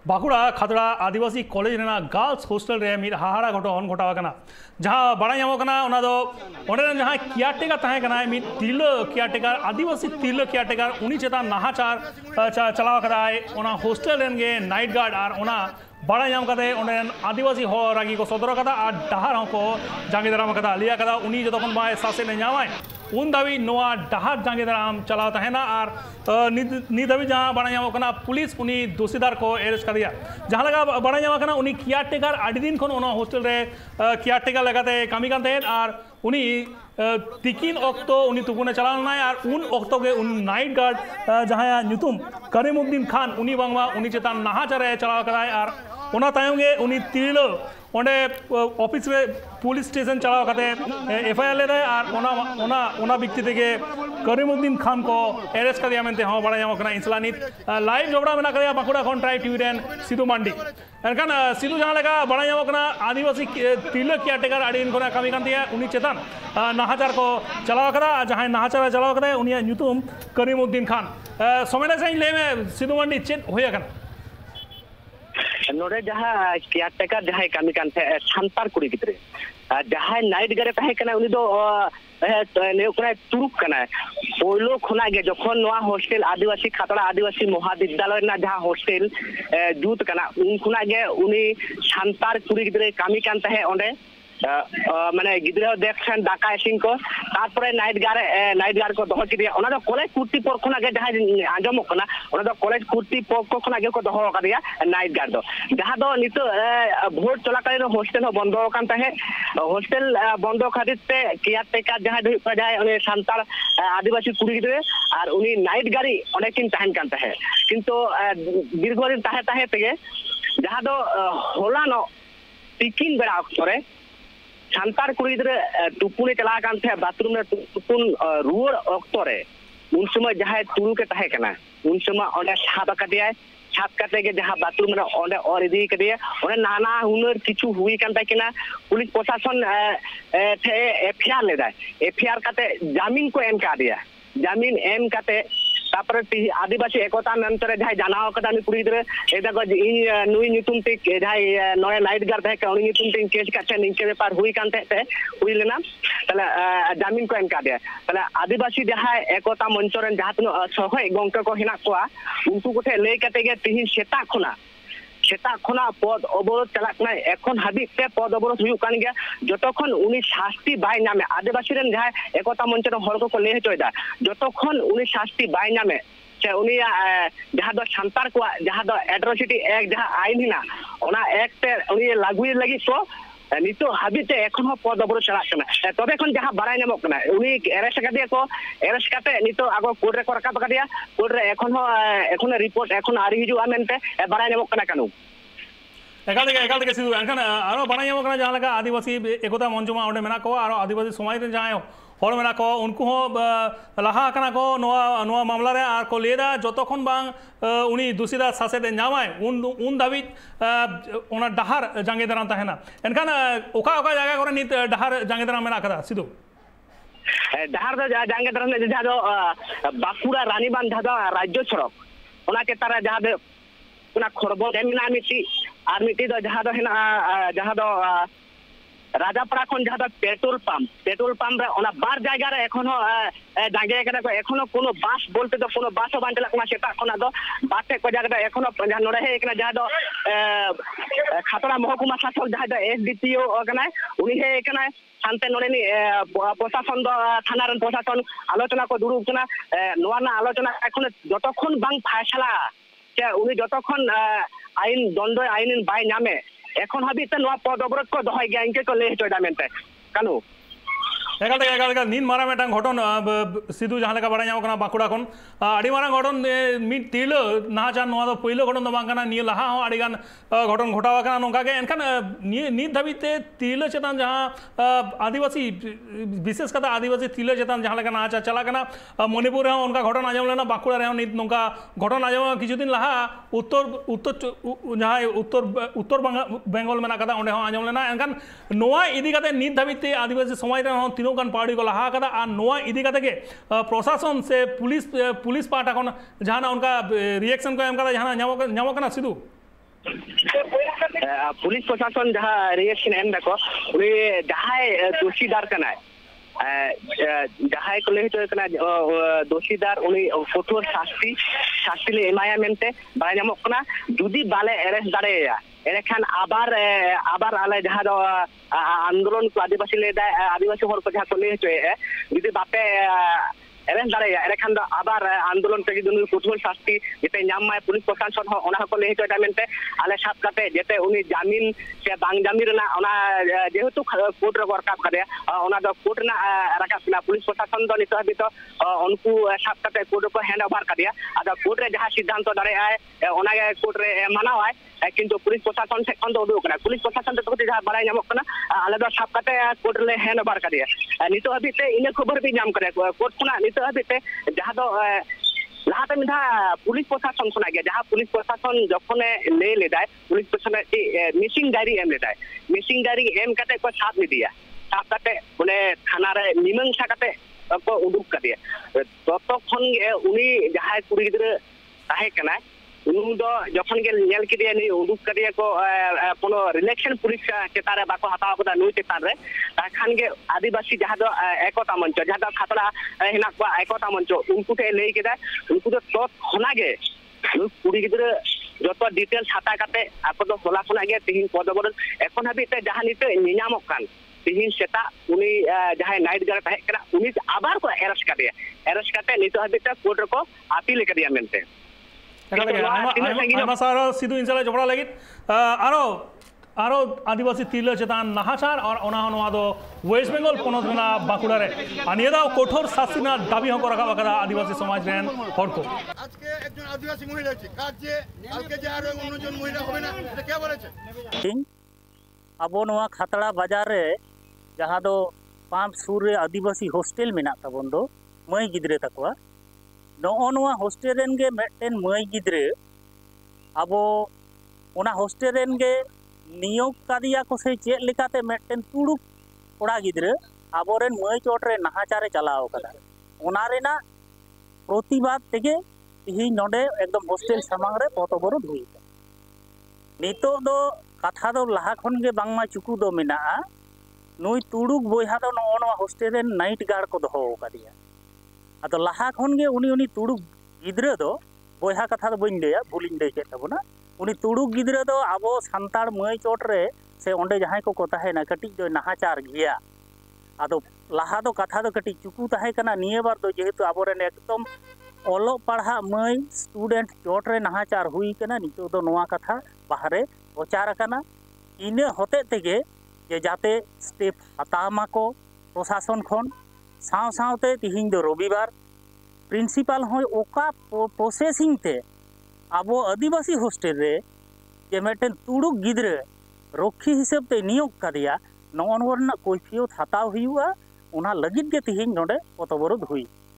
बाकुड़ा खतरा आदिवासी college girls hostel रे मिद हाहाड़ा घटन घटावा जहाँ बड़ा जहाँ केयारटेकर तहना मिद तिरला केयारटेकर आदिवासी तिरला केयारटेकर उनी चेतान नाहाचार चलाव हॉस्टल गे नाइट गार्ड और बड़ा आदिवासी रागी को सदर और डहार को जांगे दाराम लिया उनी जो बाय सासेट नामाय उन दावी डहार जांगे दाराम चलाव तहना और नित हाबी जहाँ बड़ा पुलिस उनी दोषीदार को एरेस्ट कर दिया जहाँ लगा बड़ा उनी केयारटेकर आड़ी दिन खन हॉस्टल रे केयारटेकर लगाते कामी कान तहेन और उनी तिकिन ऑक्तो उनी तुपुने चलाना और उन ऑक्तो के उन नाइट गार्ड जहाँ नुतुम करीमुद्दीन खान उनी बांगमा उनी चेतान नाहाचारे चलाव कराय और उना तायम गे उनी तिरलो ओंडे ऑफिस रे पुलिस स्टेशन चलाव करते एफआईआर ले रहे और ओना व्यक्ति तेगे करीमुद्दीन खान को एरेस्ट कर दिया मेनते हाँ बड़ा जामा इंसला नित लाइव जोड़ा मेना कर बाकुड़ा खन ट्राई टीवी रेन सिधु मांडी एनखान सिधु जहाँ लेका बड़ा जामा आदिवासी तिरला केयारटेकर आड़ी दिन खना कामी कान उनी चेतान नाहाचार को चलाव करा जहाँ नाहाचार चलाव करा उनी नुतुम करीमुद्दीन खान समय से ले में सिधु मांडी चेत होया कना नोड़े जहाँ केयारटेकर जहाँ कामी कान थे सान्तार कुड़ी गिद्रे जहाँ नाइट गारे तहे कना उनी दो तुरुक कना पोलो खुना गे जखन नोआ हॉस्टल आदिवासी खतरा आदिवासी महाविद्यालय ना जहाँ हॉस्टल जूत कना उन खुना गे उनी सान्तार कुड़ी गिद्रे कामी कान तहे ओंडे माने गिद्रे देखन दाका इसिन को तारपरे नाइट गार्ड को दोहो किदिया ओना दो कॉलेज कुर्ती पर खुना गे जहाँ आंजमो कना ओना दो कॉलेज कुर्ती पर को खुना गे को दोहो कदिया नाइट गार्ड दो जहाँ दो नितो भोट चलाकालीन हॉस्टल हो बंद कान तहे हॉस्टल बंद खातिर ते केयारटेकर जहाँ जाय उनी सान्ताल आदिवासी कुड़ी गिद्रे और उनी नाइट गाड़ी ओने किन तहन कान तहे किंतु दीर्घदिन तहे तेगे जहाँ दो होलानो तिकिन बेड़ा अक्तरे सान्तार कुड़ी गिद्रे तुपुने चला कान थे बाथरूम रे तुपुन रुवर अक्तरे उन समय जहाँ तुरु के तहे कना उन समय ओने छाप कदिया छाप कते के जहाँ बाथरूम रे ओने और इदी कदिया ओने नाना हुनर किछु हुई कान तकिना पुलिस प्रशासन थे एफआईआर ले दाय एफआईआर कते जामीन को एम का दिया जामीन एम कते तापरे आदिवासी एकता मंत्र जहाँ जानाव कदा कुड़ी गिद्रे एदा को नुई नुतुम ते जहाँ नय नाइट गार्ड है उनी नुतुम ते केस काटे निके व्यापार हुई कान ते हुई लेना तले जामीन को एम का दिया तले आदिवासी जहाँ एकता मंच रेन जहाँ तनो सहय गंके को हिना कोआ उनको कोठे ले कते गे तिहिन सेता खना पद अवरोध चलाकना एखन हाबिते पद अवरोध हुई कान गया जतखन उनी शास्ति बाय नामे आदिवासी रेन जहाँ एकता मंच रे हर को ले हचोयदा जतखन उनी शास्ति बाय नामे से उनी जहाँ दो सान्तार को जहाँ दो एट्रोसिटी एक्ट जहाँ आईन हिना ओना एक्ट उनी लागू लगी तो नितो हाबिते एखन पद अवरोध चलाकना तबे खन जहाँ बराय नामक कना उनी एरेस्ट कदिया को एरेस्ट काते नितो आगो कोर्ट रे को रकाब कदिया कोर्ट रे एखन रिपोर्ट एखन आरी हिजुआ मेनते बराय नामक कना कानू एकाल के सिधु एनखान आरो बड़ा जामा जहाँ लगा आदिवासी एकता मंच में ओंडे मेना को आरो आदिवासी समाज रे जहाँ हर मेना को उनको लहा कना को नोआ मामला रे आर को लेदा जतखन बांग उनी दोषीदार सासेट नामाय उन दाबी ओना डहार जांगे दाराम तहना एनखान ओका जगह करे नित डहार जांगे दाराम मेना कदा सिधु डहार दो जांगे दाराम जहाँ दो बाकुड़ा रानीबांध जहाँ दो राज्य सड़क ओना के तारा जहाँ दो उना खरबो देमिना मिटी और मिटी दो जहाँ दो हिना जहाँ दो राजापाड़ा खन जहाँ पेट्रोल पंप रे ओना बार जायगा रे एखनो जांगे कना को एखनो कोनो बास बोलते तो कोनो बास बांटला कोना सेता खना दो बाटे को जागा एखनो जहाँ नोड़े हे एकना जहाँ दो खतरा महकुमा शासक जहाँ एसडीपीओ कना उनी हे एकना शांति नोड़ेनी प्रशासन दो थाना रन प्रशासन आलोचना को दुरुब कना नोआ ना आलोचना एखनो जतखन बांग फैसला के उनी जतखन आईन दंड आईन बाय नामे এখন হাবিতে নোয়া পদ অবরোধ কো দহাই গিয়া ইনকে কো লে হইতা মেনতে কানু एकाल नीन मारा मेटांग घटन सिधु जहाँ लेका बड़ा जामा बाकुड़ा खन आड़ी मारा घटन मिद तिरलो नाहाचार नोआ दो पहिलो घटन दो बांग निये लहा हो आड़ीगान घटन घटावा कना नोंका गे एनखान नित धाबीते तिरलो चेतान जहाँ आदिवासी विशेष कथा आदिवासी तिरलो चेतान जहाँ लेका नाहाचार चला कना मणिपुर रे उनका घटन आजम लेना बाकुड़ा रे नित नोंका घटन आजम किछुदिन लहा उत्तर जहाँ उत्तर बेंगल मेना कदा ओंडे हो आजम लेना एनखान नोआ इदी कते नित धाबीते आदिवासी समाज रे तीनों गान पार्टी को लहा कदा और नोआ इदी कते के प्रशासन से पुलिस पार्ट जहाँ उनका रिएक्शन को एम कदा जहाँ नामो कना सिधु पुलिस प्रशासन जहाँ रिएक्शन एम दाको उनी जहाँ दोषीदार कना जहाँ को लेते कना दोषीदार उनी कठोर शास्ति ले एमाया मेनते बाय नामक कना जुदी बाले अरेस्ट दाड़ेया एरेखान आबार आले जहाँ दो आंदोलन को आदिवासी ले दा आदिवासी हर को जहाँ को ले चोए जुदी बापे एरेस्ट दाड़ेया एरेखान दो आबार आंदोलन पे जुदी कठोर शास्ति जेते न्यामाय पुलिस प्रशासन हो ओना को ले चोए मेनते आले साब काते जेते उनी जामीन से बांग जामीन ना ओना जेहेतु कोर्ट रे रकाब करे ओना दो कोर्ट ना रकाब ना पुलिस प्रशासन दो नित हाबि तो उनको साब काते कोर्ट को हैंड ओवर कर दिया आदा कोर्ट रे जहाँ सिद्धांत दाड़े आए ओना के कोर्ट रे मानाव आए किंतु पुलिस प्रशासन से खन दो उडुक ना पुलिस प्रशासन तो जहाँ बड़ाई नामक कना आले दो साब काते कोर्ट ले हैंड ओवर कर दिया नित हाबि ते इन खबर भी नाम करे कोर्ट खुना नित हाबि ते जहाँ दो लाहाते मिधा पुलिस प्रशासन खुना गया जहाँ पुलिस प्रशासन जखने ले लेदाय पुलिस प्रशासन मिसिंग डायरी एम लेदाय मिसिंग डायरी एम काते को साथ दिया साथ काते उन्हें थाना रे मीमांसा काते को उडुक कर दिया ततक्षण उनी जहाँ कुड़ी गिद्रा ताहे कना उनु दो जखन के नेल किदिया नि उडुक करिया को कोनो रिलेक्शन पुलिस चेतान रे बाको हताव कदा नुई चेतान रे ताखान के आदिवासी जहाँ दो एकता मंच जहाँ दो खतरा हिना को एकता मंच उनको ते ले केदा उनको तो खना गे कुड़ी गिद्रा जतो डिटेल छाता काते आपो दो होला खना गे तिहिन पदबरन एखन हाबि ते जहाँ निते नियामक कान तिहिन सेता उनी जहाँ नाइट गार्ड ताहे कना उनी आबार को अरेस्ट कर दिया अरेस्ट करते नितो हाबि ते कोर्ट को अपील कर दिया मेनते सारा सिद्धू इंसाला जबड़ा लगी आरो आदिवासी तिरला चेतान नाहाचार और वेस्ट बेंगल पनत में बाकुड़ा रे निया कठोर शास्ति दाबी हको रखा कदा आदिवासी समाज रेन हर को आज के एकजन आदिवासी महिला छि काजे आलके जे आरो अन्यजन महिला होबे ना এটা কে বলেছে अब नवा खतड़ा बाजार रे जहां दो पांप सुर रे आदिवासी हॉस्टल मेना तबन दो मई गिद्रे तकवा नवा हॉस्टल रेन गे मेटेन मई गिद्रे अब ओना हॉस्टल रेन गे नियोग कादिया को से चेक लेकाते मेटेन तुड़ुक कोड़ा गिद्रे आबोरेन मई चोट रे नाहाचारे चलाव कदा ओना रेना प्रतिबाद तेगे तिहि नोडे एकदम हॉस्टल सामांग रे पतबरो धुई नितो दो कथा दो लाहा खन गे बांगमा चुकू दो मेना नुई तुड़ुक बोया दो नवा हॉस्टल रेन नाइट गार्ड को दो कादिया अतो लाहा खन गे उनी तुड़ुक गिद्रे दो बोया कथा दो बइन लेया भूलिन दे के तबना उनी तुड़ुक गिद्रे दो आबो सांताड़ मई चोट रे से ओंडे जहां को ताहेना कटिज दो नाहाचार गया आदो लाहा दो कथा दो कटिज चुकू ताहे कना निये बार दो जेहेतु आबोरेन एकदम ओलो पढ़ा मई स्टूडेंट चोट रे नाहाचार हुई कना नितो दो नोआ कथा बाहरे प्रचार कना इने होते तेगे जे जाते स्टेप हतामा को प्रशासन खन साव सावते तिहिन दो रविवार प्रिंसिपल हो ओका प्रोसेसिंग ते आबो आदिवासी हॉस्टल रे जे मेटेन तुड़ुक गिद्रे रक्षी हिसाब ते नियोग कादिया नोन वरना कैफियत हताव हुआ ओना लगित गे तिहिन नोडे पतबरद हुई।